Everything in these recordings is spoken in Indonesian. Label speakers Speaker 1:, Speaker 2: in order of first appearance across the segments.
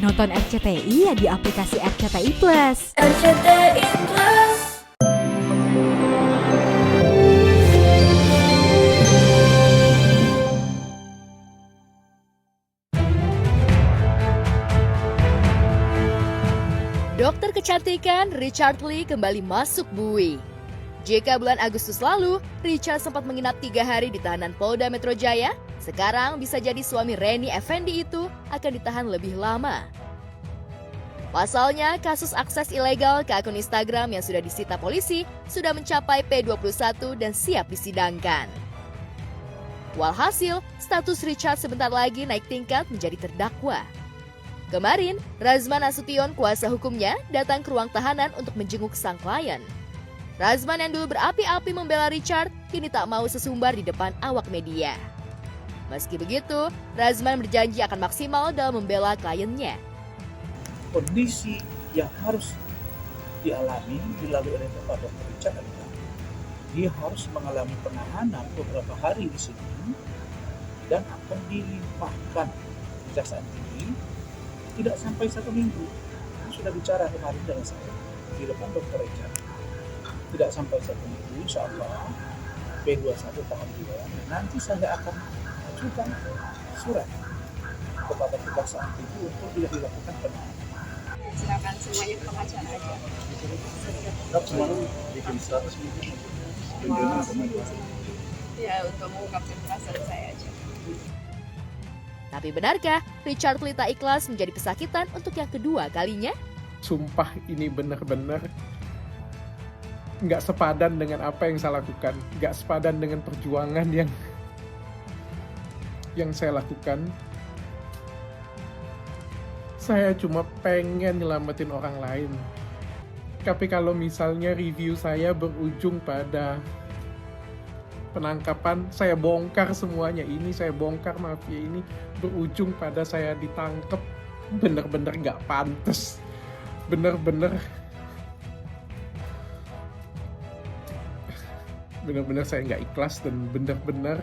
Speaker 1: Nonton RCTI ya di aplikasi RCTI Plus.
Speaker 2: RCTI Plus.
Speaker 3: Dokter kecantikan Richard Lee kembali masuk bui. Jika bulan Agustus lalu, Richard sempat menginap 3 hari di tahanan Polda Metro Jaya, sekarang bisa jadi suami Reni Effendi itu akan ditahan lebih lama. Pasalnya, kasus akses ilegal ke akun Instagram yang sudah disita polisi sudah mencapai P21 dan siap disidangkan. Walhasil, status Richard sebentar lagi naik tingkat menjadi terdakwa. Kemarin, Razman Nasution, kuasa hukumnya, datang ke ruang tahanan untuk menjenguk sang klien. Razman yang dulu berapi-api membela Richard, kini tak mau sesumbar di depan awak media. Meski begitu, Razman berjanji akan maksimal dalam membela kliennya.
Speaker 4: Kondisi yang harus dialami dilalui oleh Pak Dr. Richard adalah dia harus mengalami penahanan beberapa hari di sini dan akan dilimpahkan kejaksaan tinggi tidak sampai 1 minggu. Saya sudah bicara kemarin dengan saya di depan Dr. Richard. Tidak sampai 1 minggu, insya Allah P21 tahap 2. Nanti saya akan ajukan surat kepada kejaksaan tinggi untuk tidak dilakukan penahanan.
Speaker 5: Silakan semuanya ke pengacara aja.
Speaker 4: Kap semalam bikin 100 minggu.
Speaker 5: Ya, untuk mengungkapkan perasaan saya aja.
Speaker 3: Tapi benarkah Richard Lee tak ikhlas menjadi pesakitan untuk yang kedua kalinya?
Speaker 6: Sumpah ini benar-benar nggak sepadan dengan apa yang saya lakukan, nggak sepadan dengan perjuangan yang saya lakukan. Saya cuma pengen nyelamatin orang lain. Tapi kalau misalnya review saya berujung pada penangkapan, saya bongkar semuanya ini, saya bongkar mafia ini, berujung pada saya ditangkap, bener-bener nggak pantas. Bener-bener saya nggak ikhlas dan bener-bener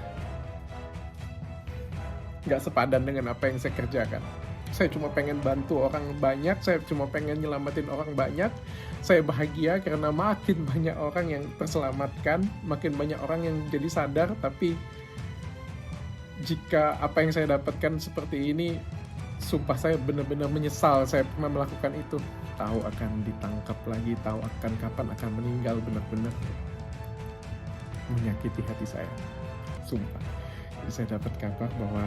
Speaker 6: nggak sepadan dengan apa yang saya kerjakan. Saya cuma pengen bantu orang banyak, saya cuma pengen nyelamatin orang banyak. Saya bahagia karena makin banyak orang yang terselamatkan, makin banyak orang yang jadi sadar. Tapi jika apa yang saya dapatkan seperti ini, sumpah saya benar-benar menyesal saya pernah melakukan itu. Tahu akan ditangkap lagi, tahu akan kapan akan meninggal, benar-benar menyakiti hati saya. Sumpah. Jadi saya dapat kabar bahwa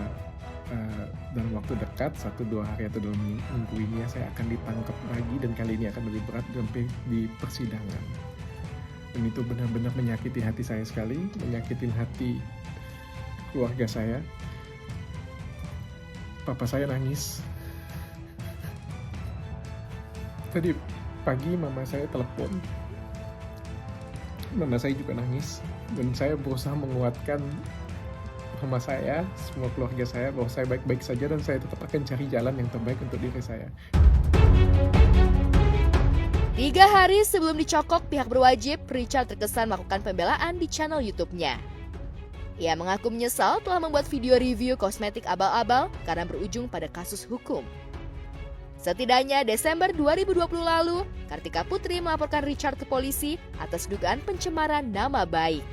Speaker 6: dalam waktu dekat 1-2 hari atau dalam minggu ini saya akan ditangkap lagi, dan kali ini akan lebih berat sampai di persidangan. Dan itu benar-benar menyakiti hati saya sekali, menyakitin hati keluarga saya. Papa saya nangis. Tadi pagi mama saya telepon. Mama saya juga nangis, dan saya berusaha menguatkan sama saya, semua keluarga saya, bahwa saya baik-baik saja dan saya tetap akan cari jalan yang terbaik untuk diri saya.
Speaker 3: 3 hari sebelum dicokok pihak berwajib, Richard terkesan melakukan pembelaan di channel YouTube-nya. Ia mengaku menyesal telah membuat video review kosmetik abal-abal karena berujung pada kasus hukum. Setidaknya Desember 2020 lalu, Kartika Putri melaporkan Richard ke polisi atas dugaan pencemaran nama baik.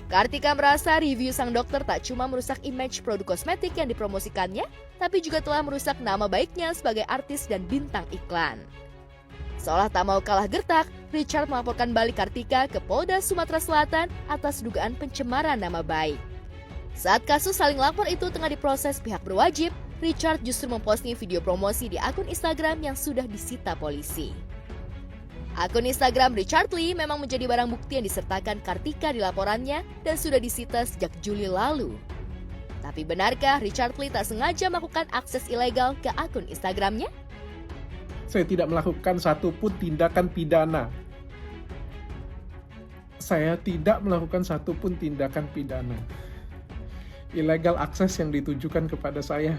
Speaker 3: Kartika merasa review sang dokter tak cuma merusak image produk kosmetik yang dipromosikannya, tapi juga telah merusak nama baiknya sebagai artis dan bintang iklan. Seolah tak mau kalah gertak, Richard melaporkan balik Kartika ke Polda Sumatera Selatan atas dugaan pencemaran nama baik. Saat kasus saling lapor itu tengah diproses pihak berwajib, Richard justru memposting video promosi di akun Instagram yang sudah disita polisi. Akun Instagram Richard Lee memang menjadi barang bukti yang disertakan Kartika di laporannya dan sudah disita sejak Juli lalu. Tapi benarkah Richard Lee tak sengaja melakukan akses ilegal ke akun Instagramnya?
Speaker 6: Saya tidak melakukan satupun tindakan pidana. Saya tidak melakukan satupun tindakan pidana. Illegal akses yang ditujukan kepada saya.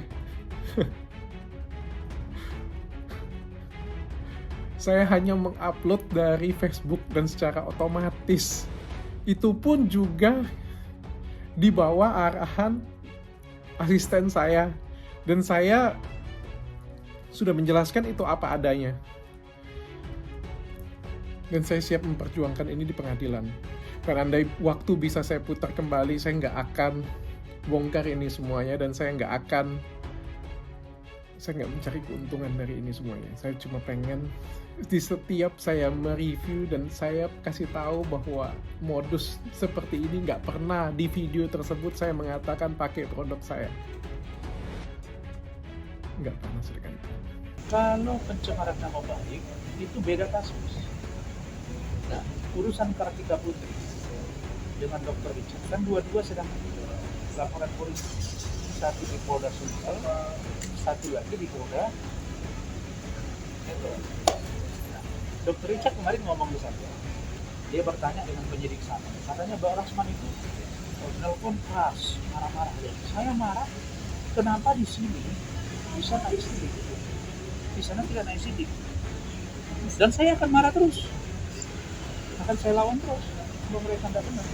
Speaker 6: Saya hanya mengupload dari Facebook dan secara otomatis. Itu pun juga di bawah arahan asisten saya. Dan saya sudah menjelaskan itu apa adanya. Dan saya siap memperjuangkan ini di pengadilan. Karena andai waktu bisa saya putar kembali, saya nggak akan bongkar ini semuanya, dan saya nggak mencari keuntungan dari ini semuanya. Saya cuma pengen di setiap saya mereview dan saya kasih tahu bahwa modus seperti ini nggak pernah di video tersebut saya mengatakan pakai produk saya. Nggak pernah sekali.
Speaker 4: Kalau pencemaran nama baik itu beda kasus. Nah, urusan Kartika Putri dengan Dr. Richard kan dua-dua sedang laporan polisi, satu di Polda Sumsel, satu lagi di Polda Metro. Nah, Dr. Richard kemarin ngomong di sana, dia bertanya dengan penyidik sana, katanya Mbak Rasman itu nelpon keras, marah-marah. Saya marah, kenapa di sini bisa naik sidik, di sana tidak naik sidik, dan saya akan marah terus, akan saya lawan terus kalau mereka tidak benar.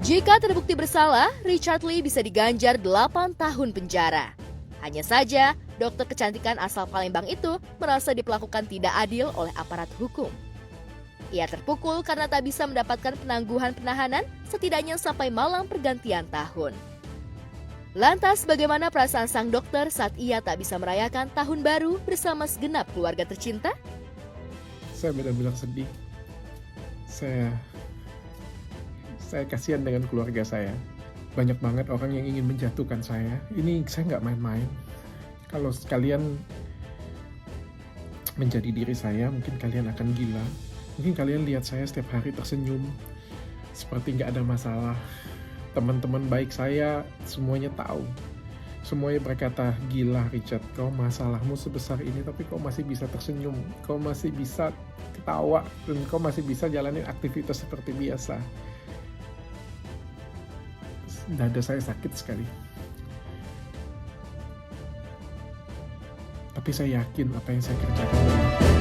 Speaker 3: Jika terbukti bersalah, Richard Lee bisa diganjar 8 tahun penjara. Hanya saja, dokter kecantikan asal Palembang itu merasa diperlakukan tidak adil oleh aparat hukum. Ia terpukul karena tak bisa mendapatkan penangguhan penahanan setidaknya sampai malam pergantian tahun. Lantas bagaimana perasaan sang dokter saat ia tak bisa merayakan tahun baru bersama segenap keluarga tercinta?
Speaker 6: Saya benar-benar sedih. Saya kasihan dengan keluarga saya. Banyak banget orang yang ingin menjatuhkan saya. Ini saya nggak main-main. Kalau kalian menjadi diri saya, mungkin kalian akan gila. Mungkin kalian lihat saya setiap hari tersenyum, seperti nggak ada masalah. Teman-teman baik saya semuanya tahu. Semuanya berkata, gila Richard, kau masalahmu sebesar ini tapi kau masih bisa tersenyum, kau masih bisa ketawa, dan kau masih bisa jalanin aktivitas seperti biasa. Dada saya sakit sekali. Tapi saya yakin apa yang saya kerjakan